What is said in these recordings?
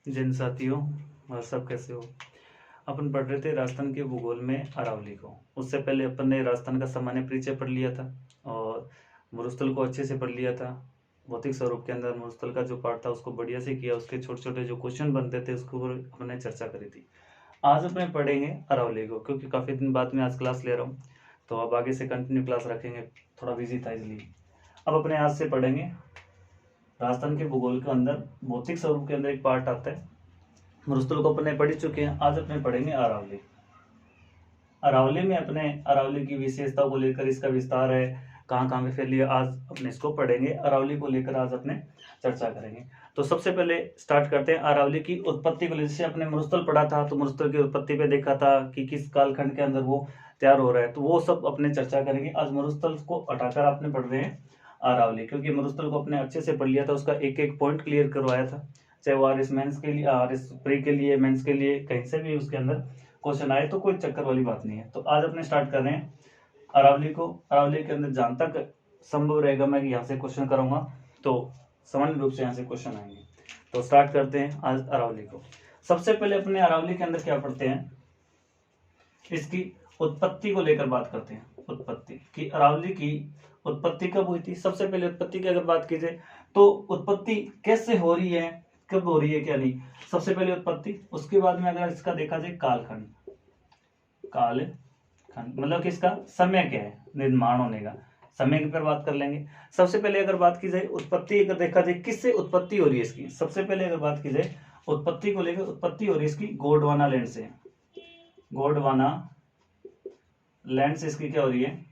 जिन साथियों, और सब कैसे हो। अपन पढ़ रहे थे राजस्थान के भूगोल में अरावली को। उससे पहले अपन ने राजस्थान का सामान्य परिचय पढ़ लिया था और मरुस्थल को अच्छे से पढ़ लिया था। भौतिक स्वरूप के अंदर मरुस्थल का जो पार्ट था उसको बढ़िया से किया। उसके छोटे छोटे जो क्वेश्चन बनते थे उसके ऊपर हमने चर्चा करी थी। आज अपने पढ़ेंगे अरावली को, क्योंकि काफ़ी दिन बाद में आज क्लास ले रहा हूँ, तो अब आगे से कंटिन्यू क्लास रखेंगे। थोड़ा बिजी था इसलिए। अब अपने आज से पढ़ेंगे राजस्थान के भूगोल के अंदर भौतिक स्वरूप के अंदर एक पार्ट आता है। मरुस्थल को अपने पढ़ चुके हैं, आज अपने पढ़ेंगे अरावली। अरावली में अपने अरावली की विशेषता को लेकर इसका विस्तार है, कहाँ कहाँ पे फैली है, आज अपने इसको पढ़ेंगे। अरावली को लेकर आज अपने चर्चा करेंगे। तो सबसे पहले स्टार्ट करते हैं अरावली की उत्पत्ति को। जैसे अपने मरुस्थल पढ़ा था तो मरुस्थल की उत्पत्ति पे देखा था कि किस कालखंड के अंदर वो तैयार हो रहा है, तो वो सब अपने चर्चा करेंगे। आज मरुस्थल को हटाकर आपने पढ़ रहे हैं अरावली, क्योंकि मरुस्थल को अपने अच्छे से पढ़ लिया था, उसका एक एक पॉइंट क्लियर करवाया था। चाहे वो आर मेंस के लिए, आर प्री के लिए, मेंस के लिए, कहीं से भी उसके अंदर क्वेश्चन आए तो कोई चक्कर वाली बात नहीं है। तो आज अपने स्टार्ट कर रहे हैं अरावली को। अरावली के अंदर जहां तक संभव रहेगा मैं यहाँ से क्वेश्चन करूंगा, तो सामान्य रूप से यहाँ से क्वेश्चन आएंगे। तो स्टार्ट करते हैं आज अरावली को। सबसे पहले अपने अरावली के अंदर क्या पढ़ते हैं, इसकी उत्पत्ति को लेकर बात करते हैं। उत्पत्ति की, अरावली की उत्पत्ति कब हुई थी। सबसे पहले उत्पत्ति की अगर बात की जाए तो उत्पत्ति कैसे हो रही है, कब हो रही है, क्या नहीं। सबसे पहले उत्पत्ति, उसके बाद में अगर इसका देखा जाए कालखंड। कालखंड मतलब कि इसका समय क्या है निर्माण होने का, समय की पर बात कर लेंगे। सबसे पहले अगर बात की जाए उत्पत्ति, अगर देखा जाए किससे उत्पत्ति हो रही है इसकी। सबसे पहले अगर बात की जाए उत्पत्ति को लेकर, उत्पत्ति हो रही है इसकी गोंडवाना लैंड से। गोंडवाना लैंड से इसकी क्या हो रही है,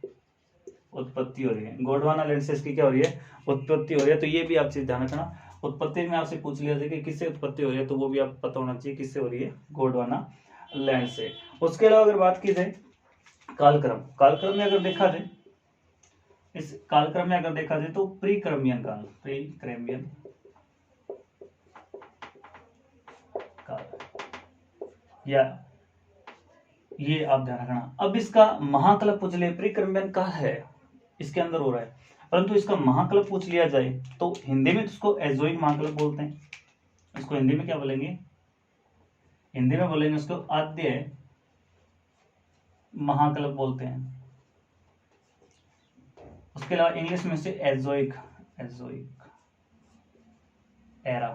उत्पत्ति हो रही है। गोंडवाना लैंड से इसकी क्या हो रही है, उत्पत्ति हो रही है। तो ये भी आप चीज ध्यान रखना, उत्पत्ति में आपसे पूछ लिया जाए कि किससे उत्पत्ति हो रही है, तो वो भी आप पता होना चाहिए किससे हो रही है, गोंडवाना लैंड से। उसके अलावा अगर बात की जाए कालक्रम, कालक्रम में अगर देखा जाए, इस कालक्रम में अगर देखा जाए तो प्री क्रमियन काल, प्री क्रमियन काल, या ये आप ध्यान रखना। अब इसका महाकल्प पूछ ले, प्री क्रमियन काल है इसके अंदर हो रहा है, परंतु इसका महाकल्प पूछ लिया जाए तो हिंदी में उसको एजोइक महाकल्प बोलते हैं। इसको हिंदी में क्या बोलेंगे, हिंदी में बोलेंगे उसको आद्य महाकल्प बोलते हैं। उसके अलावा इंग्लिश में से एजोइक, एजोइक एरा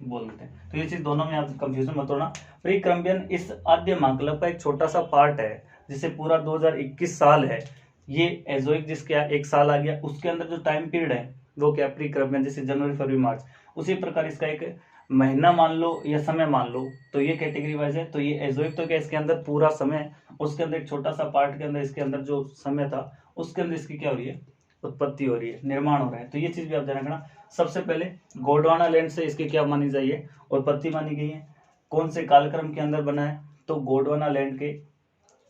बोलते हैं। तो ये चीज दोनों में आप कंफ्यूजन मत होना। प्री क्रम्बियन इस आद्य महाकल्प का एक छोटा सा पार्ट है, जिसे पूरा 2021 साल है। ये एजोइक जिसके एक साल आ गया, उसके अंदर जो टाइम पीरियड है वो क्या प्री क्रम्बियन, जैसे जनवरी फरवरी मार्च, उसी प्रकार इसका एक महीना मान लो या समय मान लो, तो ये कैटेगरी वाइज है। तो ये एजोइक तो क्या इसके अंदर पूरा समय, उसके अंदर एक छोटा सा पार्ट के अंदर इसके अंदर जो समय था उसके अंदर इसकी क्या हो रही है, उत्पत्ति हो रही है, निर्माण हो रहा है। तो ये चीज भी आप ध्यान रखना। सबसे पहले गोंडवाना लैंड से इसकी क्या मानी जाइए, उत्पत्ति मानी गई है। कौन से कालक्रम के अंदर बना है, तो गोंडवाना लैंड के,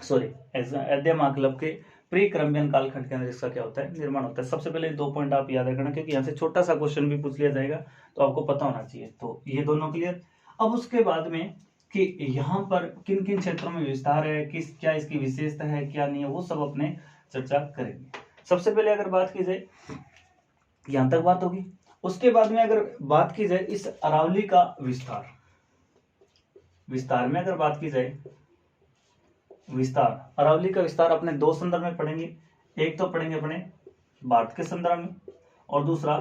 सॉरी आद्य महाकल्प के प्री क्रम्बियन कालखंड के अंदर इसका क्या होता है, निर्माण होता है। सबसे पहले 2 पॉइंट आप याद रखना, क्योंकि यहाँ से छोटा सा क्वेश्चन भी पूछ लिया जाएगा तो आपको पता होना चाहिए। तो ये दोनों क्लियर। अब उसके बाद में कि यहाँ पर किन किन क्षेत्रों में विस्तार है, किस क्या इसकी विशेषता है, क्या नहीं है, वो सब अपने चर्चा करेंगे। सबसे पहले अगर बात की जाए, यहां तक बात होगी। उसके बाद में अगर बात की जाए इस अरावली का विस्तार, विस्तार में अगर बात की जाए, विस्तार, अरावली का विस्तार अपने 2 संदर्भ में पढ़ेंगे। एक तो पढ़ेंगे अपने भारत के संदर्भ में, और दूसरा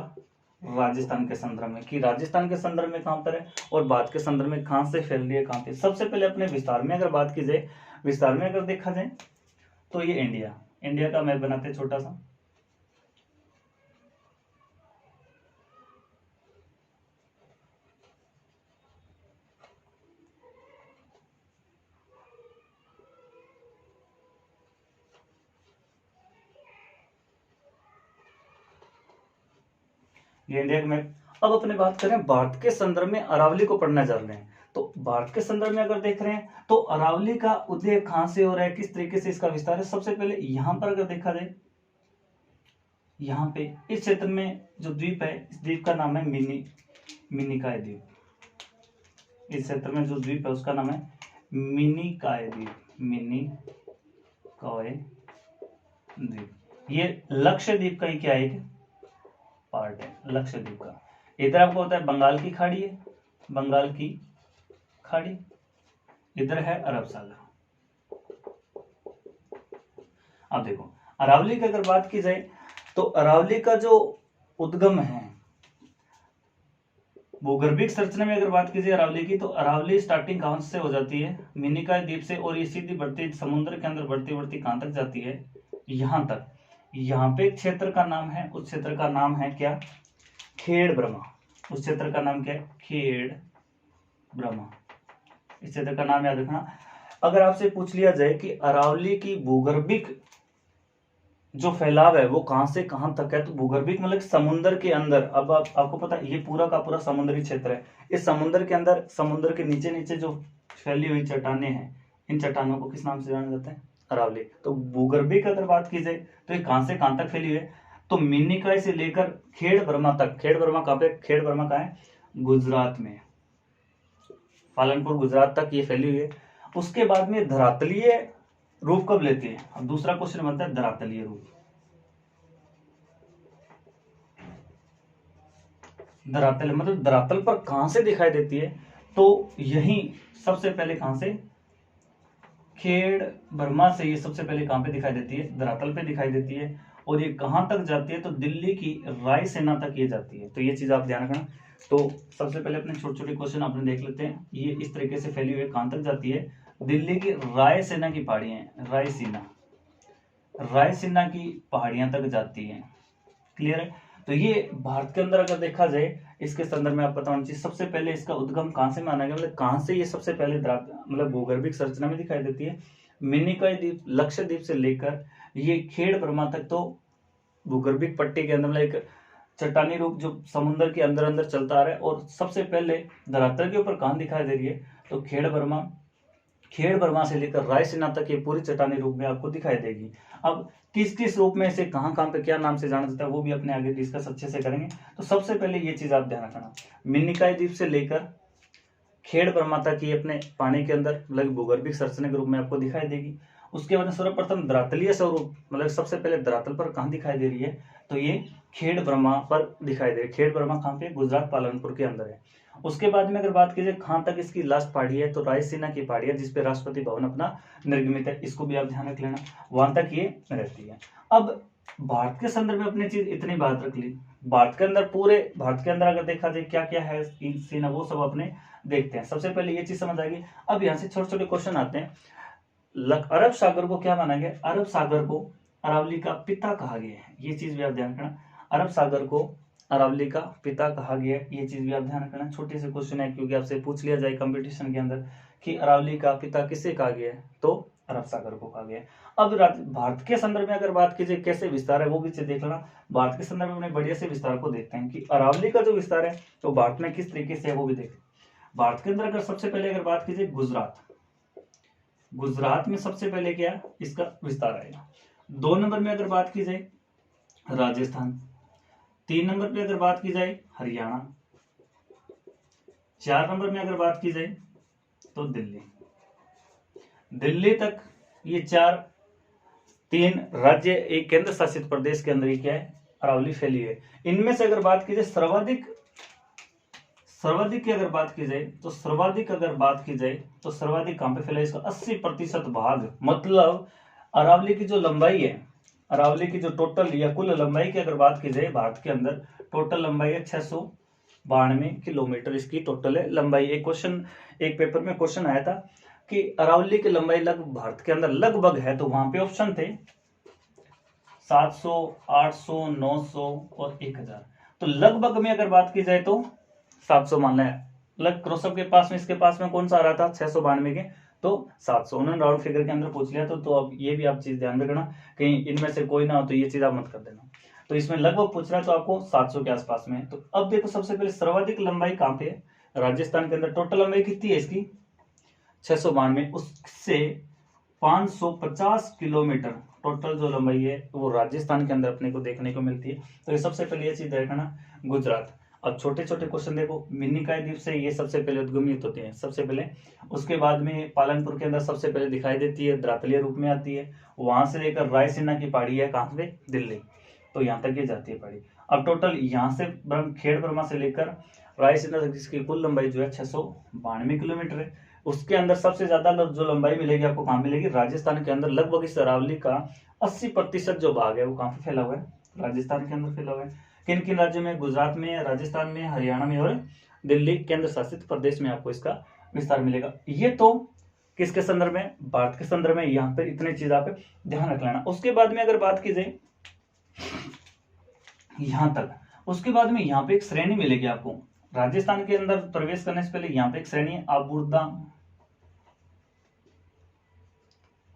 राजस्थान के संदर्भ में, कि राजस्थान के संदर्भ में कहां पर है और भारत के संदर्भ में कहां से फैल रही है, कहां पे। सबसे पहले अपने विस्तार में अगर बात की जाए, विस्तार में अगर देखा जाए तो ये इंडिया, इंडिया का मैप बनाते हैं छोटा सा। ये इंडिया का मैप। अब अपने बात करें भारत के संदर्भ में, अरावली को पढ़ना चाह रहे हैं, तो भारत के संदर्भ में अगर देख रहे हैं तो अरावली का उदय कहां से हो रहा है, किस तरीके से इसका विस्तार है। सबसे पहले यहां पर अगर देखा जाए, यहाँ पे इस क्षेत्र में जो द्वीप है, इस द्वीप का नाम है मिनिकाय द्वीप। इस क्षेत्र में जो द्वीप है उसका नाम है मिनिकाय द्वीप, मिनिकाय द्वीप। ये लक्षद्वीप का ही क्या है, एक पार्ट है लक्षद्वीप का। इधर आपको होता है बंगाल की खाड़ी है, बंगाल की खाड़ी, इधर है अरब सागर। अब देखो अरावली की अगर बात की जाए तो अरावली का जो उद्गम है, भूगर्भिक संरचना में अगर बात कीजिए अरावली की, तो अरावली स्टार्टिंग कहां से हो जाती है, मिनिकॉय द्वीप से, और ये सीधी बढ़ती समुद्र के अंदर बढ़ती बढ़ती कहां तक जाती है, यहां तक। यहाँ पे क्षेत्र का नाम है, उस क्षेत्र का नाम है क्या, खेड़ ब्रह्मा। उस क्षेत्र का नाम क्या है, खेड़ ब्रह्मा। इस क्षेत्र का नाम याद रखना। अगर आपसे पूछ लिया जाए कि अरावली की भूगर्भिक जो फैलाव है वो कहां से कहां तक है, तो भूगर्भिक मतलब समुद्र के अंदर। अब आपको पता है ये पूरा का पूरा समुद्री क्षेत्र है। इस समुद्र के अंदर, समुद्र के नीचे नीचे जो फैली हुई चट्टानें हैं, इन चट्टानों को किस नाम से जाना जाता है, अरावली। तो भूगर्भिक अगर बात की जाए तो ये कहां से कहां तक फैली हुई है, तो मिनिकॉय से लेकर खेड़ ब्रह्मा तक। खेड़ ब्रह्मा कहां पे, खेड़ ब्रह्मा कहां है, गुजरात में, पालनपुर गुजरात तक ये फैली हुई है। उसके बाद में धरातलीय रूप कब लेती है, अब दूसरा क्वेश्चन बनता है धरातलीय रूप। धरातल मतलब धरातल पर कहां से दिखाई देती है, तो यही सबसे पहले कहां से, खेड़ ब्रह्मा से ये सबसे पहले कहां पे दिखाई देती है, धरातल पे दिखाई देती है। और ये कहां तक जाती है, तो दिल्ली की रायसेना तक ये जाती है। तो ये चीज आप ध्यान रखना। तो सबसे पहले अपने छोटे छोटे क्वेश्चन आपने देख लेते हैं। ये इस तरीके से फैली हुई कहां तक जाती है, दिल्ली की रायसेना की पहाड़ियां, रायसीना, रायसीना की पहाड़ियां तक जाती है। क्लियर है। तो ये भारत के अंदर अगर देखा जाए, इसके संदर्भ में आप पता होना चाहिए सबसे पहले इसका उद्गम कहां से माना गया, मतलब कहां से ये सबसे पहले मतलब भूगर्भिक संरचना में दिखाई देती है। मिनिकॉय द्वीप, लक्षद्वीप से लेकर ये खेड़ ब्रह्मा तक, तो भूगर्भिक पट्टी के अंदर मतलब एक चट्टानी रूप जो समुद्र के अंदर अंदर चलता आ रहा है। और सबसे पहले धरातल के ऊपर कहां दिखाई दे रही है, तो खेड़ ब्रह्मा से लेकर रायसीना तक ये पूरी चट्टानी रूप में आपको दिखाई देगी। अब किस किस रूप में से कहां कहां पे क्या नाम से जाना जाता है वो भी अपने आगे डिस्कस अच्छे से करेंगे। तो सबसे पहले ये चीज आप ध्यान रखना, मिनिकॉय द्वीप से लेकर खेड़ ब्रह्मा तक ये अपने पानी के अंदर मतलब भूगर्भिक संरचना के रूप में आपको दिखाई देगी। उसके बाद सर्वप्रथम धरातलीय स्वरूप, मतलब सबसे पहले धरातल पर कहां दिखाई दे रही है, तो ये खेड़ ब्रह्मा पर दिखाई दे रही है। खेड़ ब्रह्मा कहां पे, गुजरात पालनपुर के अंदर है। उसके बाद में अगर बात कीजिए कहां तक इसकी लास्ट पहाड़ी है, तो रायसीना की पहाड़ी है जिसपे राष्ट्रपति भवन अपना निर्मित है। इसको भी आप ध्यान रख लेना, वहां तक ये रहती है। अब भारत के संदर्भ में अपनी चीज इतनी बात रख ली। भारत के अंदर, पूरे भारत के अंदर अगर देखा जाए क्या क्या है सीन, वो सब अपने देखते हैं। सबसे पहले ये चीज समझ आएगी। अब यहाँ से छोटे छोटे क्वेश्चन आते हैं। अरब सागर को क्या माना गया, अरब सागर को अरावली का पिता कहा गया है। ये चीज भी आप ध्यान रखना, अरब सागर को अरावली का पिता कहा गया है। ये चीज भी आप ध्यान रखना। छोटे से क्वेश्चन है, क्योंकि आपसे पूछ लिया जाए कंपटीशन के अंदर कि अरावली का पिता किसे कहा गया है, तो अरब सागर को कहा गया है। अब भारत के संदर्भ में अगर बात कीजिए कैसे विस्तार है, वो भी देख लेना। भारत के संदर्भ में बढ़िया से विस्तार को देखते हैं कि अरावली का जो विस्तार है तो भारत में किस तरीके से है वो भी देखते हैं। भारत के अंदर अगर सबसे पहले अगर बात कीजिए गुजरात में सबसे पहले क्या इसका विस्तार आएगा। 2 नंबर में अगर बात की जाए राजस्थान, 3 नंबर पे अगर बात की जाए हरियाणा, 4 नंबर में अगर बात की जाए तो दिल्ली तक। ये 3 राज्य एक केंद्र शासित प्रदेश के अंदर ही क्या है, अरावली फैली है। इनमें से अगर बात की जाए सर्वाधिक की अगर बात की जाए तो सर्वाधिक कहां पे फैला है, इसका 80% भाग, मतलब अरावली की जो लंबाई है, अरावली की जो टोटल या कुल लंबाई की अगर बात की जाए भारत के अंदर, टोटल लंबाई है 692 किलोमीटर इसकी टोटल है लंबाई। एक पेपर में क्वेश्चन आया था कि अरावली की लंबाई लगभग भारत के अंदर लगभग है, तो वहां पे ऑप्शन थे 700, 800, 900 और 1000। तो लगभग में अगर बात की जाए तो 700 मान लें। लग क्रॉसअप के पास में, इसके पास में कौन सा आ रहा था 692 के, तो 700 उन्होंने राउंड फिगर के अंदर पूछ लिया। तो अब ये भी आप चीज ध्यान रखना, कहीं इनमें से कोई ना हो तो ये चीज आप मत कर देना। तो इसमें लगभग पूछ रहा है तो आपको 700 के आसपास में। तो अब देखो सबसे पहले सर्वाधिक लंबाई कहां पे है, राजस्थान के अंदर। टोटल लंबाई कितनी है इसकी 692, उससे 550 किलोमीटर टोटल जो लंबाई है वो राजस्थान के अंदर अपने को देखने को मिलती है। तो ये सबसे पहले ये चीज देखना गुजरात। अब छोटे छोटे क्वेश्चन देखो, मिनिकॉय द्वीप से ये सबसे पहले उद्गमित होते हैं सबसे पहले। उसके बाद में पालनपुर के अंदर सबसे पहले दिखाई देती है, धरातलीय रूप में आती है। वहां से लेकर रायसीना की पहाड़ी है कहां पे, दिल्ली, तो यहाँ तक ये जाती है पहाड़ी। अब टोटल यहाँ से खेड़ ब्रह्मा से लेकर रायसेना तक इसकी कुल लंबाई जो है 692 किलोमीटर है। उसके अंदर सबसे ज्यादा जो लंबाई मिलेगी आपको कहाँ मिलेगी, राजस्थान के अंदर। लगभग इस अरावली का 80% जो भाग है वो कहाँ पे फैला हुआ है, राजस्थान के अंदर फैला हुआ है। किन किन राज्यों में, गुजरात में, राजस्थान में, हरियाणा में और दिल्ली केंद्र शासित प्रदेश में आपको इसका विस्तार मिलेगा। ये तो किसके संदर्भ में, भारत के संदर्भ में। यहाँ पर इतने चीज आप ध्यान रख लेना। उसके बाद में अगर बात की जाए यहां तक, उसके बाद में यहाँ पे एक श्रेणी मिलेगी आपको। राजस्थान के अंदर प्रवेश करने से पहले यहाँ पे एक श्रेणी है,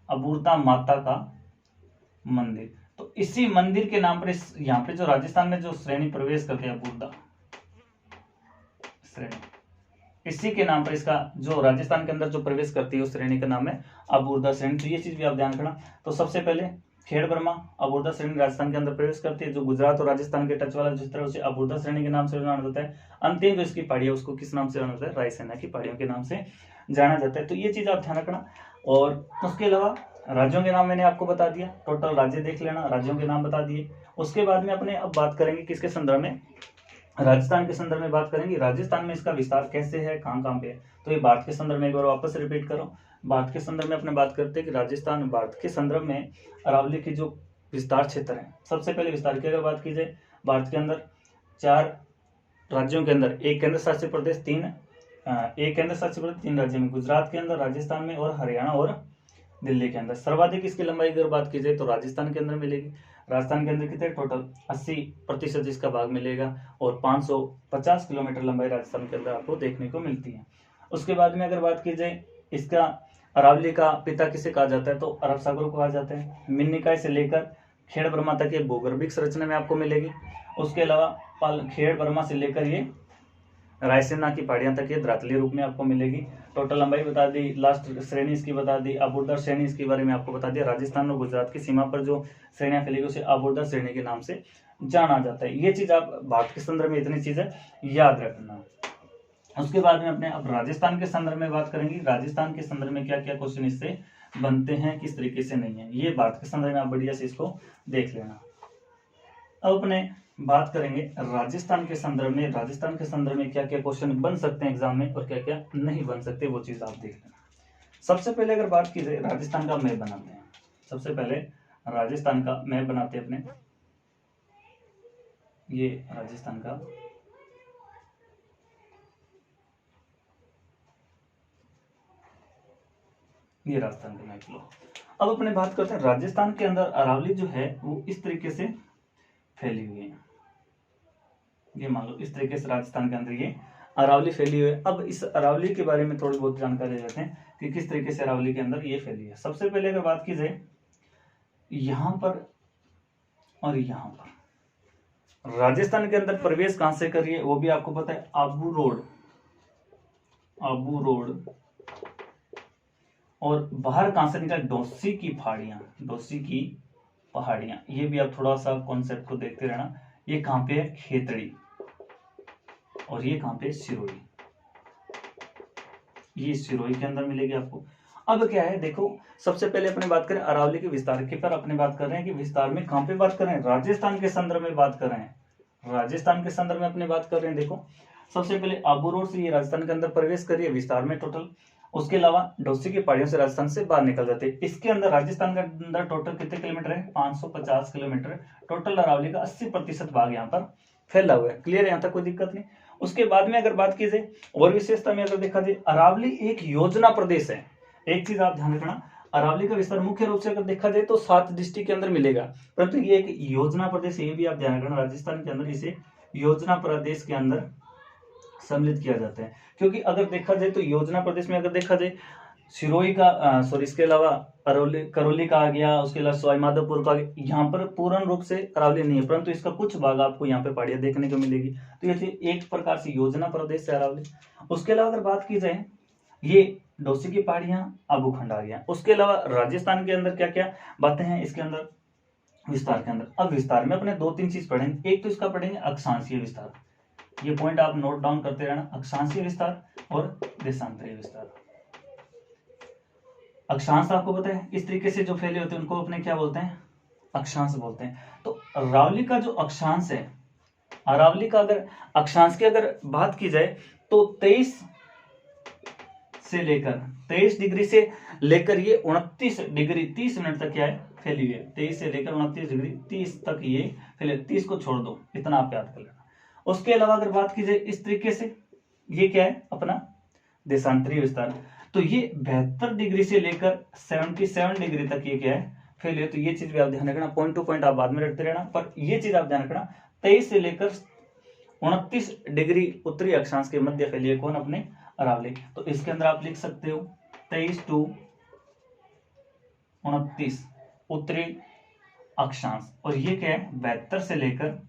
अबूर्दा माता का मंदिर। तो इसी मंदिर के नाम पर इस यहाँ पे जो राजस्थान में जो श्रेणी प्रवेश करते हैं, अबूर्दा श्रेणी, इसी के नाम पर इसका जो राजस्थान के अंदर जो प्रवेश करती है उस श्रेणी का नाम है अबूर्दा श्रेणी। तो ये चीज भी आप ध्यान रखना। तो सबसे पहले खेड़ ब्रह्मा अबूर्दा श्रेणी राजस्थान के अंदर प्रवेश करती है। जो गुजरात और राजस्थान के टच वाला क्षेत्र है उसे अबूर्दा श्रेणी के नाम से जाना जाता है। अंतिम जो इसकी पहाड़ी है उसको किस नाम से जाना जाता है, रायसेना की पहाड़ियों के नाम से जाना जाता है। तो ये चीज आप ध्यान रखना। और उसके अलावा राज्यों के नाम मैंने आपको बता दिया, टोटल राज्य देख लेना, राज्यों के नाम बता दिए। उसके बाद में अपने अब बात करेंगे किसके संदर्भ में, राजस्थान के संदर्भ में बात करेंगे। राजस्थान में इसका विस्तार कैसे है, कहाँ पे है। तो ये भारत के संदर्भ में एक बार वापस रिपीट करो। भारत के संदर्भ में अपने बात करते हैं कि राजस्थान भारत के संदर्भ में अरावली की जो विस्तार क्षेत्र है, सबसे पहले विस्तार की अगर बात की जाए, भारत के अंदर 4 राज्यों के अंदर एक केंद्र शासित प्रदेश, 3 राज्यों में, गुजरात के अंदर, राजस्थान में और हरियाणा और दिल्ली के अंदर। सर्वाधिक इसकी लंबाई अगर बात की जाए तो राजस्थान के अंदर मिलेगी। राजस्थान के अंदर कितने, टोटल 80% इसका भाग मिलेगा और 550 किलोमीटर लंबाई राजस्थान के अंदर आपको देखने को मिलती है। उसके बाद में अगर बात की जाए, इसका अरावली का पिता किसे कहा जाता है, तो अरब सागर को कहा जाता है। मिन्निकाय से लेकर खेड़ ब्रह्मा तक ये भूगर्भिक संरचना में आपको मिलेगी। उसके अलावा खेड़ ब्रह्मा से लेकर ये रायसेना की पहाड़ियां तक ये धरातलीय रूप में आपको मिलेगी। टोटल लंबाई बता दी, लास्ट श्रेणी इसकी बता दी, अबूर्दा श्रेणी इसके बारे में आपको बता दिया। राजस्थान और गुजरात की सीमा पर जो श्रेणियां फैलेगी उसे अबूर्दा श्रेणी के नाम से जाना जाता है। ये चीज आप भारत के संदर्भ में इतनी चीजें याद रखना। उसके बाद में अपने अब राजस्थान के संदर्भ में बात करेंगे। राजस्थान के संदर्भ में क्या क्या क्वेश्चन इससे बनते हैं, किस तरीके से नहीं है, ये भारत के संदर्भ में आप बढ़िया से इसको देख लेना। अब अपने बात करेंगे राजस्थान के संदर्भ में। राजस्थान के संदर्भ में क्या क्या क्वेश्चन बन सकते हैं एग्जाम में और क्या क्या नहीं बन सकते, वो चीज आप देख लेना। सबसे पहले अगर बात की जाए, राजस्थान का मैप बनाते हैं। सबसे पहले राजस्थान का मैप बनाते हैं अपने। ये राजस्थान का ये राजस्थान का मैप लो। अब अपने बात करते हैं राजस्थान के अंदर अरावली जो है वो इस तरीके से फैली हुई है। ये मान लो इस तरीके से राजस्थान के अंदर ये अरावली फैली हुई है। अब इस अरावली के बारे में थोड़ी बहुत जानकारी लेते हैं कि किस तरीके से अरावली के अंदर ये फैली है। सबसे पहले अगर बात की जाए, यहां पर और यहां पर राजस्थान के अंदर प्रवेश कहां से करिए वो भी आपको पता है, आबू रोड, और बाहर कहां से निकला, डोसी की पहाड़ियां। ये भी आप थोड़ा सा कॉन्सेप्ट को देखते रहना। ये कहां पे है, खेतड़ी, और ये कहां पे, सिरोही। ये सिरोही के अंदर मिलेगी आपको। अब क्या है देखो, सबसे पहले अपने बात करें अरावली के विस्तार के पर अपने बात कर रहे हैं कि विस्तार में कहां पे बात कर रहे हैं, राजस्थान के संदर्भ में बात कर रहे हैं। राजस्थान के संदर्भ में अपने बात कर रहे हैं। देखो सबसे पहले आबू रोड से ये राजस्थान के अंदर प्रवेश करिए विस्तार में टोटल। उसके अलावा डोसी की पहाड़ियों से राजस्थान से बाहर निकल जाते हैं। इसके अंदर राजस्थान के अंदर टोटल कितने किलोमीटर है, 550 किलोमीटर। टोटल अरावली का 80% भाग यहाँ पर फैला हुआ है। क्लियर है, यहाँ तक कोई दिक्कत नहीं। उसके बाद में अगर बात की जाए और विशेषता में अगर देखा जाए, अरावली एक योजना प्रदेश है। एक चीज आप ध्यान रखना, अरावली का विस्तार मुख्य रूप से अगर देखा जाए तो 7 डिस्ट्रिक्ट के अंदर मिलेगा, परंतु ये एक योजना प्रदेश है। ये भी आप ध्यान रखना, राजस्थान के अंदर इसे योजना प्रदेश के अंदर सम्मिलित किया जाता है। क्योंकि अगर देखा जाए तो योजना प्रदेश में अगर देखा जाए, सिरोही का इसके अलावा करौली का आ गया, उसके अलावा सवाई माधोपुर का आ गया। यहाँ पर पूर्ण रूप से अरावली नहीं है, परंतु इसका कुछ भाग आपको यहाँ पे पहाड़ियां देखने को मिलेगी। तो ये एक प्रकार से योजना प्रदेश है अरावली। उसके अलावा अगर बात की जाए, ये डोसी की पहाड़ियां, आबूखंड आ गया। उसके अलावा राजस्थान के अंदर क्या क्या बातें हैं इसके अंदर विस्तार के अंदर। अब विस्तार में अपने 2-3 चीज पढ़ेंगे। एक तो इसका पढ़ेंगे अक्षांशीय विस्तार, ये पॉइंट आप नोट डाउन करते रहना, अक्षांशीय विस्तार और देशांतरीय विस्तार। अक्षांश आपको पता है इस तरीके से जो फैले होते हैं उनको अपने क्या बोलते हैं, अक्षांश बोलते हैं। तो अरावली का जो अक्षांश है अरावली का अगर अक्षांश की अगर बात की जाए तो 23 डिग्री से लेकर ये 29 डिग्री 30 मिनट तक क्या है फैली हुई है। 23 से लेकर 29 डिग्री 30 तक ये फैले, 30 को छोड़ दो, इतना आप याद कर लेना। उसके अलावा अगर बात की जाए इस तरीके से, ये क्या है अपना देशांतरीय विस्तार, तो ये 72 डिग्री से लेकर 77 डिग्री तक ये क्या है फैली है। तो ये चीज भी आप ध्यान रखना, पॉइंट टू पॉइंट आप बाद में रखते रहना, पर ये चीज आप ध्यान रखना 23 से लेकर 29 डिग्री उत्तरी अक्षांश के मध्य फैली है कौन, अपने अरावली। तो इसके अंदर आप लिख सकते हो 23 टू 29 उत्तरी अक्षांश, और ये क्या है 72 से लेकर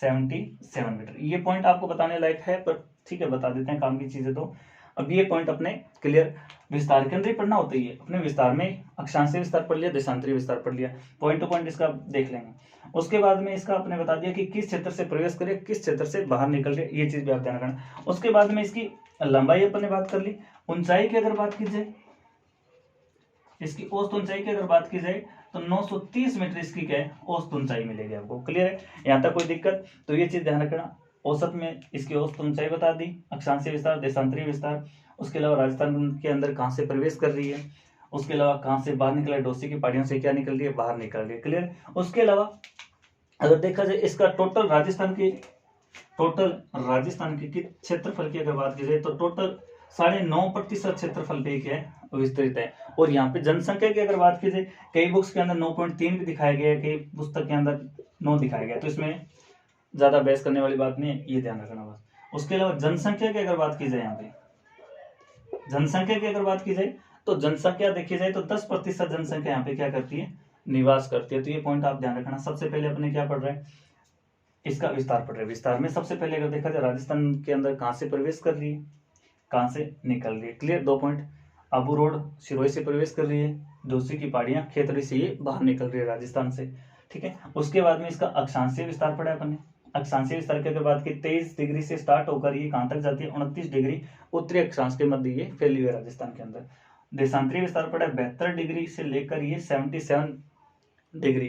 77 मीटर। ये पॉइंट आपको बताने लायक है, पर ठीक है बता देते हैं काम की चीजें। तो अब ये पॉइंट अपने क्लियर विस्तार के अंदर ही पढ़ना होता है। अपने विस्तार में अक्षांशीय विस्तार पढ़ लिया, देशांतरीय विस्तार पढ़ लिया, पॉइंट टू पॉइंट इसका देख लेंगे। उसके बाद में इसका आपने बता दिया कि किस क्षेत्र से प्रवेश करे, किस क्षेत्र से बाहर निकल रहे, ये चीज भी आप ध्यान रखना। उसके बाद में इसकी लंबाई अपन ने बात कर ली। ऊंचाई की अगर बात की जाए, इसकी औसत ऊंचाई की अगर बात की जाए तो 930 मीटर इसकी क्या है औसत ऊंचाई मिलेगी आपको। क्लियर है, यहाँ तक कोई दिक्कत? तो ये चीज ध्यान रखना। औसत में इसकी औसत ऊंचाई बता दी, अक्षांशीय विस्तार, देशांतरीय विस्तार, उसके अलावा राजस्थान के अंदर कहाँ से प्रवेश कर रही है, उसके अलावा कहाँ से बाहर निकला है, डोसी की पहाड़ियों से क्या निकल रही है, बाहर निकल रही है। क्लियर। उसके अलावा अगर देखा जाए इसका टोटल राजस्थान की क्षेत्रफल की अगर बात की जाए तो टोटल 9.5% क्षेत्रफल पे क्या है विस्तृत है। और यहाँ पे जनसंख्या की अगर बात की जाए, कई बुक्स के अंदर 9.3 भी दिखाया गया है, कई पुस्तक के अंदर 9 दिखाया गया, तो इसमें ज्यादा बहस करने वाली बात नहीं है, ये ध्यान रखना बस। उसके अलावा जनसंख्या की अगर बात की जाए, यहाँ पे जनसंख्या की अगर बात की जाए तो जनसंख्या देखी जाए तो 10% जनसंख्या यहाँ पे क्या करती है, निवास करती है। तो ये पॉइंट आप ध्यान रखना। सबसे पहले अपने क्या पढ़ रहे हैं, इसका विस्तार पढ़ रहे हैं। विस्तार में सबसे पहले अगर देखा जाए राजस्थान के अंदर कहाँ से प्रवेश कर रही है, कहाँ से निकल रही है। Clear. 2 point, Abu road Sirohi से प्रवेश कर रही है, डोसी की पहाड़ियां खेतड़ी से ये बाहर निकल रही है राजस्थान से। ठीक है। उसके बाद में इसका अक्षांशीय विस्तार पढ़ा है अपन ने। अक्षांशीय विस्तार की अगर बात की 23 डिग्री से स्टार्ट होकर ये कहाँ तक जाती है, 29 डिग्री उत्तरी अक्षांश के मध्य ये फैली हुई है राजस्थान के अंदर। देशांतरीय विस्तार पड़ा है 72 डिग्री से लेकर ये 77 डिग्री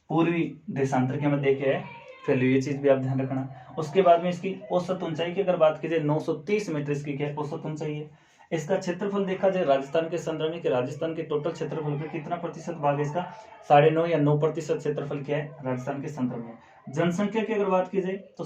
पूर्वी देशांतर के मध्य क्या है फैली हुई, ये चीज भी आप ध्यान रखना। उसके बाद में इसकी औसत ऊंचाई की अगर बात की जाए 930 मीटर इसकी क्या है औसत ऊंचाई है। इसका क्षेत्रफल देखा जाए राजस्थान के संदर्भ में कि राजस्थान के टोटल क्षेत्रफल में कितना प्रतिशत भाग है इसका, 9.5 या 9% क्षेत्रफल क्या है राजस्थान के संदर्भ में। जनसंख्या की अगर बात की जाए तो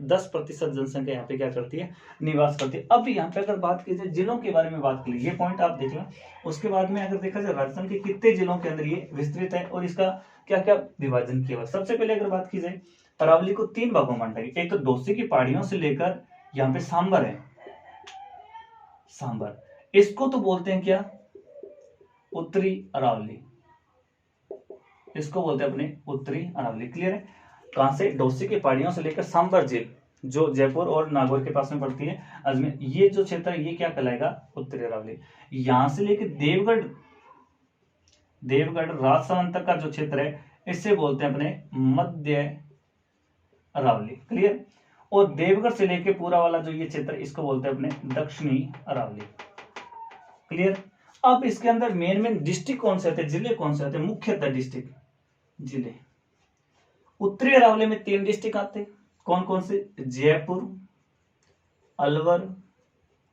10% जनसंख्या यहाँ पे क्या करती है, निवास करती है। अब यहाँ पे अगर बात की जाए जिलों के बारे में बात करिए, ये पॉइंट आप देख लें। उसके बाद में अगर देखा जाए राजस्थान के कितने जिलों के अंदर ये विस्तृत है और इसका क्या क्या विभाजन किया हुआ। सबसे पहले अगर बात की जाए अरावली को 3 भागों में बांटा गया। एक तो डोसी की पहाड़ियों से लेकर यहाँ पे सांबर है, सांबर, इसको तो बोलते हैं क्या, उत्तरी अरावली, इसको बोलते हैं अपने उत्तरी अरावली। क्लियर है। कहां से, डोसी की पहाड़ियों से लेकर सांबर झील जो जयपुर और नागौर के पास में पड़ती है, अजमेर, ये जो क्षेत्र है ये क्या कहलाएगा, उत्तरी अरावली। यहां से लेकर देवगढ़ राजसमंद तक का जो क्षेत्र है इससे बोलते हैं अपने मध्य अरावली। क्लियर। और देवगढ़ से लेके पूरा वाला जो ये क्षेत्र इसको बोलते हैं अपने दक्षिणी अरावली। क्लियर। अब इसके अंदर मेन डिस्ट्रिक्ट कौन से आते हैं, जिले कौन से आते हैं, मुख्यतः डिस्ट्रिक्ट जिले। उत्तरी अरावली में 3 डिस्ट्रिक्ट आते हैं, कौन कौन से, जयपुर, अलवर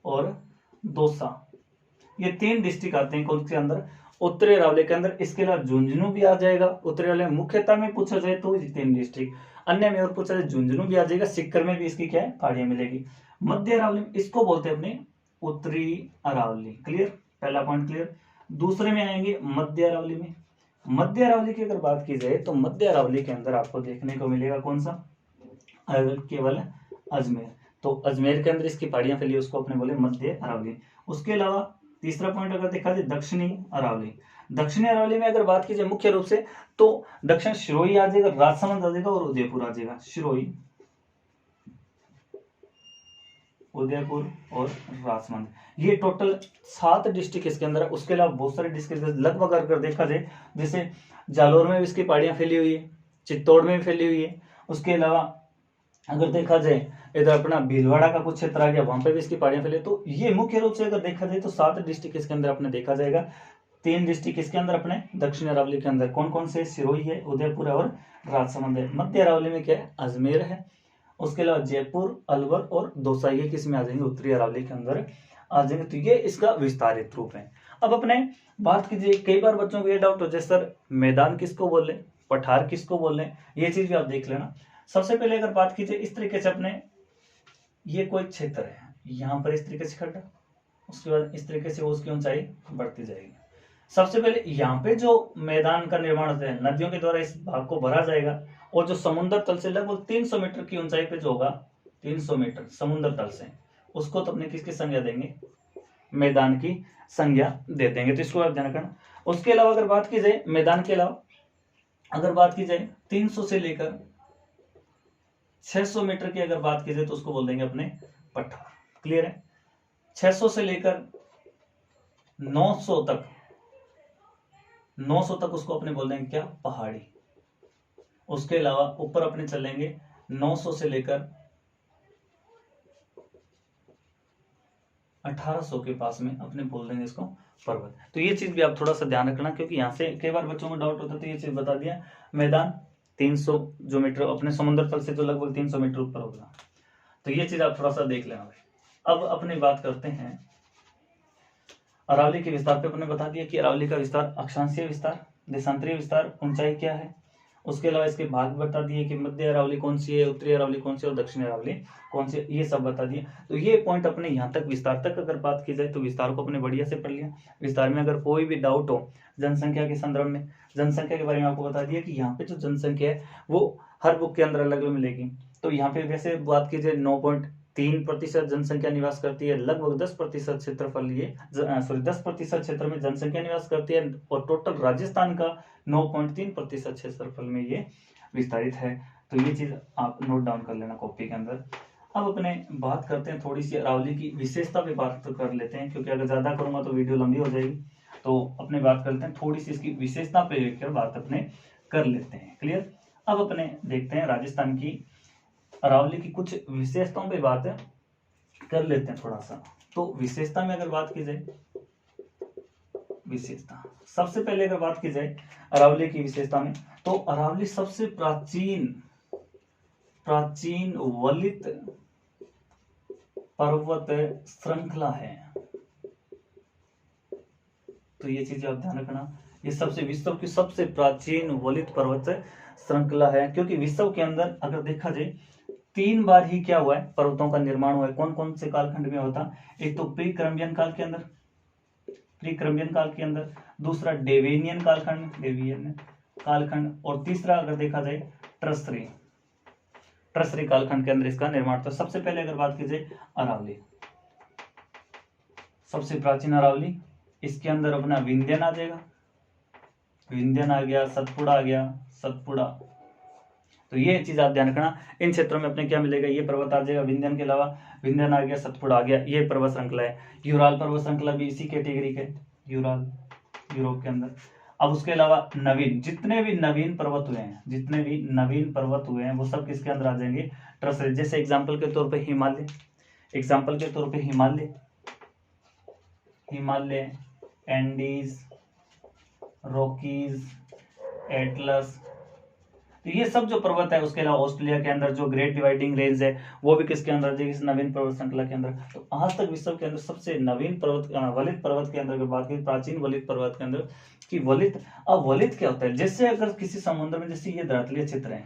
और दौसा, ये 3 डिस्ट्रिक्ट आते हैं कौन से अंदर, उत्तरी अरावली के अंदर। इसके अलावा झुंझुनू भी आ जाएगा उत्तरी अरावली में। मुख्यतः में पूछा जाए तो 3 डिस्ट्रिक्ट, अन्य में और पूछा जाए झुंझुनू भी आ जाएगा, सिक्कर में भी इसकी क्या है पहाड़ियां मिलेगी। मध्य अरावली में इसको बोलते हैं अपने उत्तरी अरावली। क्लियर, पहला पॉइंट क्लियर। दूसरे में आएंगे मध्य अरावली में। मध्य अरावली की अगर बात की जाए तो मध्य अरावली के अंदर आपको देखने को मिलेगा कौन सा, केवल अजमेर। तो अजमेर के अंदर इसकी पहाड़ियां फैली, उसको अपने बोले मध्य अरावली। उसके अलावा तीसरा पॉइंट अगर देखा जाए दक्षिणी अरावली। दक्षिणी अरावली में अगर बात की जाए मुख्य रूप से तो दक्षिण सिरोही आ जाएगा, राजसमंद आ जाएगा और उदयपुर आ जाएगा। सिरोही, उदयपुर और राजसमंद, ये टोटल 7 डिस्ट्रिक्ट इसके अंदर है। उसके अलावा बहुत सारे डिस्ट्रिक्ट लगभग अगर देखा जाए, जैसे जालोर में भी इसकी पहाड़ियां फैली हुई है, चित्तौड़ में भी फैली हुई है। उसके अलावा अगर देखा जाए इधर अपना भीलवाड़ा का कुछ क्षेत्र आ गया, वहां पे भी इसकी पहाड़ियां फैली। तो ये मुख्य रूप से अगर देखा जाए तो 7 डिस्ट्रिक्ट इसके अंदर अपने देखा जाएगा। 3 डिस्ट्रिक्ट इसके अंदर अपने दक्षिण अरावली के अंदर कौन कौन से, सिरोही है, उदयपुर है और राजसमंद है। मध्य अरावली में क्या है, अजमेर है, उसके अलावा जयपुर, अलवर और दौसा, ये किसमें आ जाएंगे, उत्तरी अरावली के अंदर आ जाएंगे। तो ये इसका विस्तारित रूप है। अब अपने बात कीजिए, कई बार बच्चों को ये डाउट हो जाए सर मैदान किसको बोल रहे, पठार किसको बोल रहे, ये चीज भी आप देख लेना। सबसे पहले अगर बात कीजिए इस तरीके से, अपने ये कोई क्षेत्र है, यहाँ पर इस तरीके से खड्डा, उसके बाद इस तरीके से उसकी ऊंचाई बढ़ती जाएगी। सबसे पहले यहाँ पे जो मैदान का निर्माण होता है, नदियों के द्वारा इस भाग को भरा जाएगा, और जो समुद्र तल से लगभग 300 मीटर की ऊंचाई पे जो होगा, 300 मीटर समुद्र तल से, उसको तो अपने किसकी संज्ञा देंगे, मैदान की संज्ञा दे देंगे। तो इसको आप ध्यान रखना। उसके अलावा अगर बात की जाए मैदान के अलावा, अगर बात की जाए 300 से लेकर 600 मीटर की अगर बात की जाए तो उसको बोल देंगे अपने पठार। क्लियर है। 600 से लेकर 900 तक, 900 तक उसको अपने बोल देंगे क्या, पहाड़ी। उसके अलावा ऊपर अपने चलेंगे 900 से लेकर 1800 के पास में अपने बोल देंगे इसको पर्वत। तो ये चीज भी आप थोड़ा सा ध्यान रखना, क्योंकि यहाँ से कई बार बच्चों को डाउट होता है, तो ये चीज बता दिया। मैदान 300 जो मीटर अपने समुद्र तल से जो लगभग 300 मीटर ऊपर होगा। तो ये चीज आप थोड़ा सा देख लेना भाई। अब अपनी बात करते हैं अरावली के विस्तार पे। अपने बता दिया कि अरावली का विस्तार अक्षांशीय विस्तार, देशांतरीय विस्तार, ऊंचाई क्या है। उसके अलावा इसके भाग बता दिए कि मध्य अरावली कौन सी है, उत्तरी अरावली कौन सी है और दक्षिण अरावली कौन सी है, ये सब बता दिए। तो ये पॉइंट अपने यहाँ तक विस्तार तक अगर बात की जाए तो विस्तार को अपने बढ़िया से पढ़ लिया। विस्तार में अगर कोई भी डाउट हो जनसंख्या के संदर्भ में, जनसंख्या के बारे में आपको बता दिया कि यहाँ पे जो जनसंख्या है वो हर बुक के अंदर अलग अलग मिलेगी। तो यहाँ पे वैसे बात की जाए 9.3% जनसंख्या निवास करती है, लगभग 10% क्षेत्रफल लिए, सॉरी 10% क्षेत्र में जनसंख्या निवास करती है, और टोटल राजस्थान का 9.3% क्षेत्रफल में ये विस्तारित है। तो ये चीज आप नोट डाउन कर लेना कॉपी के अंदर। अब अपने बात करते हैं थोड़ी सी अरावली की विशेषता पे बात तो कर लेते हैं, क्योंकि अगर ज्यादा करूंगा तो वीडियो लंबी हो जाएगी। तो अपने बात करते हैं थोड़ी सी इसकी विशेषता पे लेकर बात अपने कर लेते हैं। क्लियर। अब अपने देखते हैं राजस्थान की अरावली की कुछ विशेषताओं पे बात कर लेते हैं थोड़ा सा। तो विशेषता में अगर बात की जाए, विशेषता सबसे पहले अगर बात की जाए अरावली की विशेषता में, तो अरावली सबसे प्राचीन वलित पर्वत श्रृंखला है। तो ये चीज आप ध्यान रखना, ये सबसे विश्व की सबसे प्राचीन वलित पर्वत श्रृंखला है, क्योंकि विश्व के अंदर अगर देखा जाए 3 बार ही क्या हुआ है, पर्वतों का निर्माण हुआ है। कौन कौन से कालखंड में होता, एक तो प्री क्रम्बियन काल के अंदर, दूसरा डेवेनियन कालखंड, और तीसरा अगर देखा जाए ट्रसरी कालखंड के अंदर इसका निर्माण। तो सबसे पहले अगर बात की जाए अरावली, सबसे प्राचीन अरावली, इसके अंदर अपना विंध्यन आ जाएगा, विंध्यन आ गया, सतपुड़ा आ गया, सतपुड़ा। तो ये चीज आप ध्यान रखना, इन क्षेत्रों में अपने क्या मिलेगा, ये पर्वत आ जाएगा। विंध्यन के अलावा विंध्यन आ गया, सतपुड़ा आ गया, ये पर्वत श्रृंखला है। यूराल पर्वत श्रृंखला भी इसी कैटेगरी के, यूराल यूरोप के अंदर। अब उसके अलावा नवीन, जितने भी नवीन पर्वत हुए हैं वो सब किसके अंदर आ जाएंगे, ट्रसरी। जैसे एग्जाम्पल के तौर पे हिमालय, एंडीज, रॉकीज, एटलस, तो ये सब जो पर्वत है। उसके अलावा ऑस्ट्रेलिया के अंदर जो ग्रेट डिवाइडिंग रेंज है वो भी किसके अंदर आ जाएगी, इस नवीन पर्वत श्रृंखला के अंदर। तो आज तक विश्व के अंदर सबसे नवीन वलित पर्वत के अंदर अगर बात की, प्राचीन वलित पर्वत के अंदर कि वलित। अब वलित क्या होता है, जैसे अगर किसी समुद्र में, जैसे ये धरातलीय क्षेत्र है,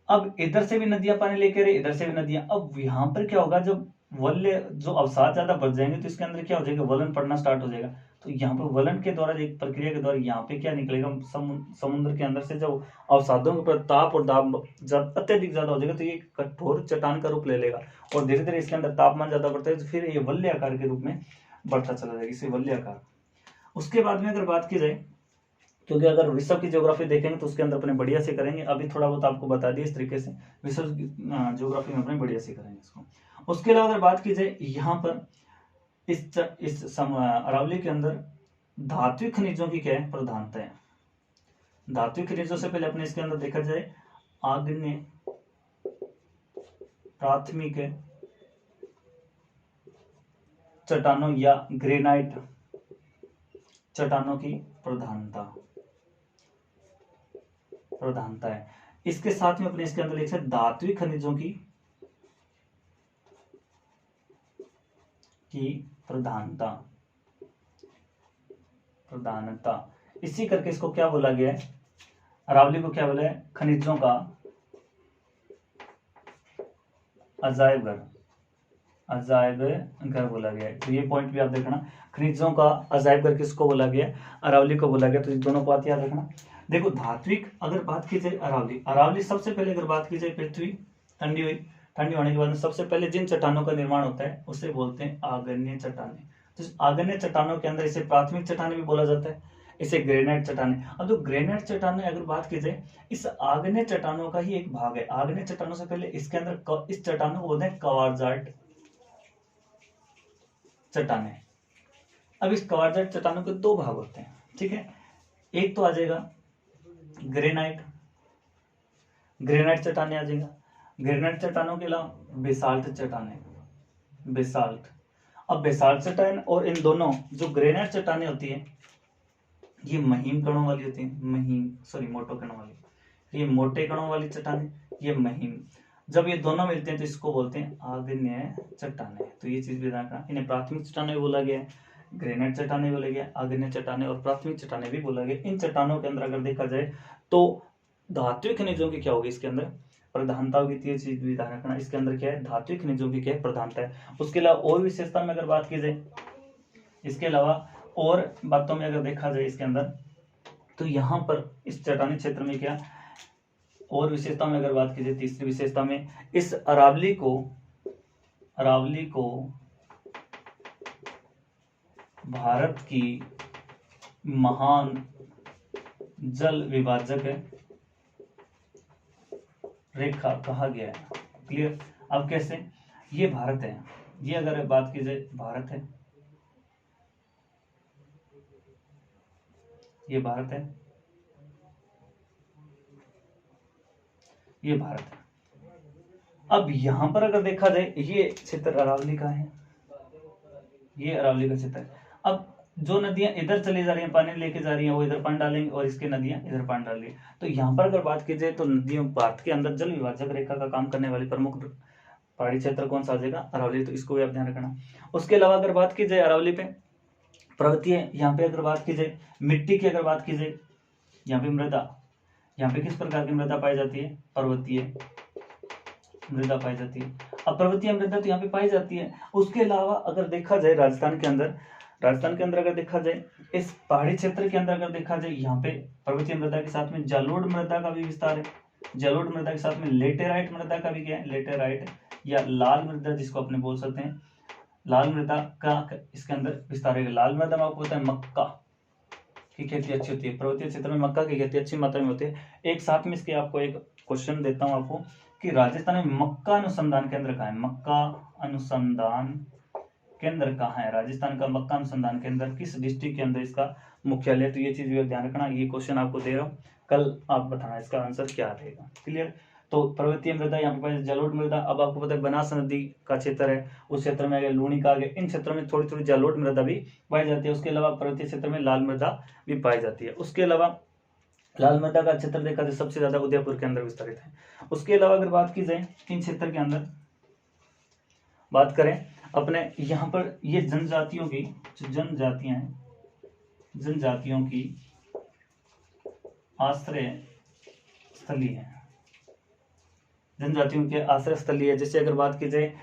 अब इधर से भी नदियां पानी लेके रहे, इधर से भी नदियां। अब यहाँ पर क्या होगा, जब वल्य जो अवसाद ज्यादा बढ़ जाएंगे तो इसके अंदर क्या हो जाएगा, वलन पड़ना स्टार्ट हो जाएगा। तो यहाँ पर वलन के द्वारा, एक प्रक्रिया के द्वारा यहाँ पे क्या निकलेगा, समुद्र के अंदर से जब अवसादों के ऊपर ताप और दाब जब अत्यधिक ज्यादा हो जाएगा तो ये कठोर चट्टान का रूप ले लेगा, और धीरे धीरे इसके अंदर तापमान ज्यादा बढ़ता है तो फिर ये वल्य आकार के रूप में बढ़ता चला जाएगा, इसे वल्य आकार। उसके बाद में अगर बात की जाए, क्योंकि अगर विश्व की ज्योग्राफी देखेंगे तो उसके अंदर अपने बढ़िया से करेंगे, अभी थोड़ा बहुत आपको बता दिया इस तरीके से, विश्व ज्योग्राफी में अपने बढ़िया से करेंगे इसको। उसके अलावा अगर बात की जाए यहाँ पर इस अरावली के अंदर धात्विक खनिजों की क्या है, प्रधानता है। धात्विक खनिजों से पहले अपने इसके अंदर देखा जाए आग्नेय, प्राथमिक चट्टानों या ग्रेनाइट चट्टानों की प्रधानता है। इसके साथ में अपने इसके अंदर लिख सकते धात्विक खनिजों की प्रधानता। इसी करके इसको क्या बोला गया है, अरावली को क्या बोला है, खनिजों का अजायब घर बोला गया है। तो ये पॉइंट भी आप देखना, खनिजों का अजायब घर किसको बोला गया, अरावली को बोला गया। तो ये दोनों बात याद रखना। देखो धात्विक अगर बात की जाए अरावली सबसे पहले अगर बात की जाए पृथ्वी ठंडी हुई, ठंडी होने के बाद में सबसे पहले जिन चट्टानों का निर्माण होता है उसे बोलते हैं आग्नेय चट्टानें। तो आग्नेय चट्टानों के अंदर इसे प्राथमिक चट्टानें भी बोला जाता है, इसे ग्रेनाइट चट्टानें। अब जो ग्रेनाइट चट्टानें अगर बात की जाए इस आग्नेय चट्टानों का ही एक भाग है। आग्नेय चट्टानों से पहले इसके अंदर इस चट्टानों को बोलते हैं कवार्जाट चट्टानें। अब इस कवार्जाट चट्टानों के दो भाग होते हैं, ठीक है। एक तो आ जाएगा ग्रेनाइट चट्टानें आ जाएगा। ग्रेनाइट चट्टानों के अलावा बेसाल्ट चट्टानें, बेसाल्ट। अब बेसाल्ट चट्टान और इन दोनों जो ग्रेनाइट चट्टानें होती है ये महीन कणों वाली होती है, मोटो कणों वाली, ये मोटे कणों वाली चट्टानें, ये महीन। जब ये दोनों मिलते हैं तो इसको बोलते हैं आग्नेय चट्टानें। तो ये चीज भी ध्यान रखना, इन्हें प्राथमिक चट्टानें बोला गया है, ग्रेनाइट चट्टानें बोला गया, आग्नेय चट्टानें और प्राथमिक चट्टानें भी बोला गया। इन चट्टानों के अंदर अगर देखा जाए तो धात्विक खनिजों की क्या होगी, इसके अंदर प्रधानता होगी। ये चीज भी ध्यान रखना, इसके अंदर क्या है, धात्विक खनिजों की क्या है, प्रधानता है। उसके अलावा और विशेषता में अगर बात की जाए, इसके अलावा और बातों में अगर देखा जाए इसके अंदर, तो यहाँ पर इस चट्टानी क्षेत्र में क्या और विशेषता में अगर बात की जाए, तीसरी विशेषता में इस अरावली को भारत की महान जल विभाजक रेखा कहा गया है। क्लियर। अब कैसे, ये भारत है, ये अगर बात की जाए भारत है, ये भारत है, ये भारत है। अब यहां पर अगर देखा जाए ये क्षेत्र अरावली का है, ये अरावली का क्षेत्र है। अब जो नदियां इधर चली जा रही हैं, पानी लेके जा रही हैं, वो इधर पानी डालेंगे और इसकी नदियां इधर पानी डाल रही है। तो यहाँ पर अगर बात की जाए तो नदियों भारत के अंदर जल विभाजक रेखा का काम करने वाली प्रमुख पहाड़ी क्षेत्र कौन सा आ जाएगा, अरावली। तो इसको भी आप ध्यान रखना। उसके अलावा अगर बात की जाए अरावली पे पर्वतीय, यहाँ पे अगर बात की जाए मिट्टी की, अगर बात की जाए यहाँ पे मृदा, यहाँ पे किस प्रकार की मृदा पाई जाती है, पर्वतीय मृदा पाई जाती है। अब पर्वतीय मृदा तो यहाँ पे पाई जाती है। उसके अलावा अगर देखा जाए राजस्थान के अंदर अगर देखा जाए, इस पहाड़ी क्षेत्र के अंदर अगर देखा जाए, यहाँ पे पर्वतीय मृदा के साथ में जलोढ़ मृदा का भी विस्तार है। जलोढ़ मृदा के साथ में लेटेराइट मृदा का भी क्या है, लेटेराइट या लाल मृदा जिसको अपने बोल सकते हैं, लाल मृदा का इसके अंदर विस्तार है। लाल मृदा में आपको पता है मक्का की खेती अच्छी होती है, पर्वतीय क्षेत्र में मक्का की खेती अच्छी मात्रा में होती है। एक साथ में इसके आपको एक क्वेश्चन देता हूँ आपको कि राजस्थान में मक्का अनुसंधान केंद्र कहाँ है, मक्का अनुसंधान केंद्र कहाँ है, राजस्थान का मक्का अनुसंधान केंद्र किस डिस्ट्रिक्ट के अंदर इसका मुख्यालय। तो ये चीज भी ध्यान रखना, ये क्वेश्चन आपको दे रहा हूँ, कल आप बताना इसका आंसर क्या रहेगा। क्लियर। तो पर्वतीय मृदा यहाँ पे जलोढ़ मृदा। अब आपको पता है बनास नदी का क्षेत्र है, उस क्षेत्र में लूणी का आगे, इन क्षेत्रों में थोड़ी थोड़ी जलोढ़ मृदा भी पाई जाती है। उसके अलावा पर्वतीय क्षेत्र में लाल मृदा भी पाई जाती है। उसके अलावा लाल मृदा का क्षेत्र देखा जाए सबसे ज्यादा उदयपुर के अंदर विस्तारित है। उसके अलावा अगर बात की जाए इन क्षेत्र के अंदर बात करें अपने यहाँ पर, ये जनजातियों की जो जनजातियां हैं, जनजातियों की आश्रय स्थली है, जनजातियों के आश्रय स्थली है। जैसे अगर बात की जाए,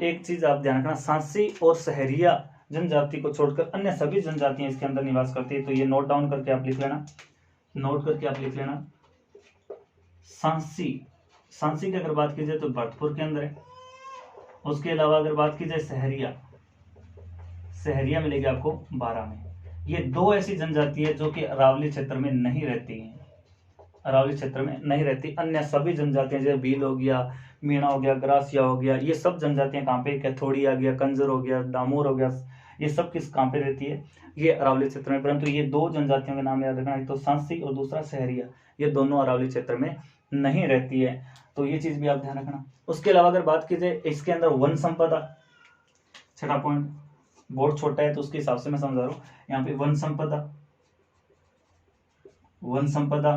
एक चीज आप ध्यान रखना, सांसी और सहरिया जनजाति को छोड़कर अन्य सभी जनजातियां इसके अंदर निवास करती है। तो ये नोट डाउन करके आप लिख लेना, नोट करके आप लिख लेना। सांसी की अगर बात की जाए तो भरतपुर के अंदर है। उसके अलावा अगर बात की जाए सहरिया मिलेगी आपको 12 में। ये दो ऐसी जनजाति है जो कि अरावली क्षेत्र में नहीं रहती हैं, अरावली क्षेत्र में नहीं रहती। अन्य सभी जनजातियां जैसे भील हो गया, मीणा हो गया, ग्रासिया हो गया, ये सब जनजातियां कहाँ पे, कैथोड़ी आ गया, कंजर हो गया, दामोर हो गया, ये सब किस कहाँ पे रहती है, ये अरावली क्षेत्र में। परंतु ये दो जनजातियों के नाम याद रखना, एक तो सांसी और दूसरा सहरिया, ये दोनों अरावली क्षेत्र में नहीं रहती है। तो ये चीज भी आप ध्यान रखना। उसके अलावा अगर बात की जाए इसके अंदर वन संपदा, छठा पॉइंट, बोर्ड छोटा है तो उसके हिसाब से मैं समझा रहा हूँ। यहाँ पे वन संपदा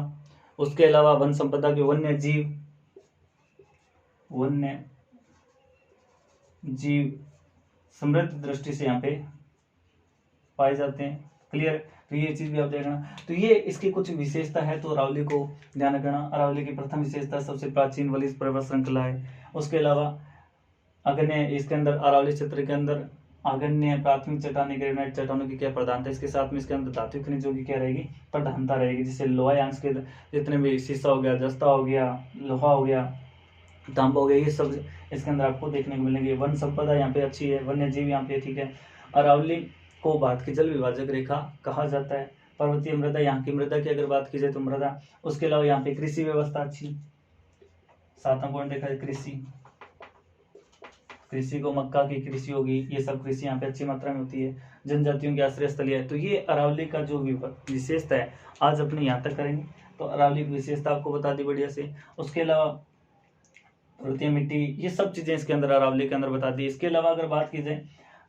उसके अलावा वन संपदा के वन्य जीव समृद्ध दृष्टि से यहाँ पे पाए जाते हैं। क्लियर? तो ये चीज भी आप देखना। तो ये इसकी कुछ विशेषता है, तो अरावली को ध्यान रखना। अरावली की प्रथम विशेषता सबसे प्राचीन वलिज पर्वत श्रृंखला है। उसके अलावा अग्न्य, इसके अंदर अरावली क्षेत्र के अंदर अग्न्य प्राथमिक चट्टानी ग्रेनाइट चट्टानों की क्या प्रधानता, इसके साथ में इसके अंदर धातु खनिजों की क्या रहेगी, प्रधानता रहेगी। जैसे लोहायांश के जितने भी शीशा हो गया, जस्ता हो गया, लोहा हो गया, तांबा हो गया, ये सब इसके अंदर आपको देखने को मिलेंगे। वन संपदा यहाँ पे अच्छी है, वन्य जीव यहाँ पे ठीक है। अरावली को भारत की जल विभाजक रेखा कहा जाता है। पर्वतीय मृदा, यहाँ की मृदा की अगर बात की जाए तो मृदा। उसके अलावा यहाँ पे कृषि व्यवस्था अच्छी। 7वां पॉइंट देखा जाए कृषि को मक्का की कृषि होगी, ये सब कृषि यहाँ पे अच्छी मात्रा में होती है। जनजातियों की आश्रय स्थली है। तो ये अरावली का जो विशेषता है आज अपने यहाँ तक करेंगे। तो अरावली की विशेषता आपको बता दी बढ़िया से। उसके अलावा पर्वतीय मिट्टी, ये सब चीजें इसके अंदर अरावली के अंदर बता दी। इसके अलावा अगर बात की जाए,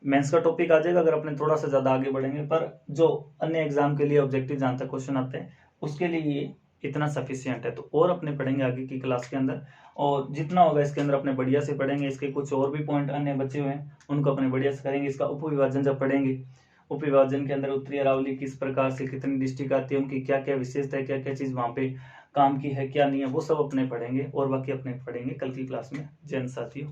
मेंस का टॉपिक आ जाएगा अगर अपने थोड़ा सा ज्यादा आगे बढ़ेंगे, पर जो अन्य एग्जाम के लिए ऑब्जेक्टिव जहां तक क्वेश्चन आते हैं उसके लिए ये इतना सफिशियंट है। तो और अपने पढ़ेंगे आगे की क्लास के अंदर, और जितना होगा इसके अंदर अपने बढ़िया से पढ़ेंगे। इसके कुछ और भी पॉइंट अन्य बचे हुए हैं उनको अपने बढ़िया से करेंगे। इसका उपविभाजन जब पढ़ेंगे, उपविभाजन के अंदर उत्तरी अरावली किस प्रकार से कितनी डिस्ट्रिक्ट आती है, उनकी क्या क्या विशेषता है, क्या क्या चीज वहां पे काम की है, क्या नहीं है, वो सब अपने पढ़ेंगे। और बाकी अपने पढ़ेंगे कल की क्लास में। जय हिंद साथियों।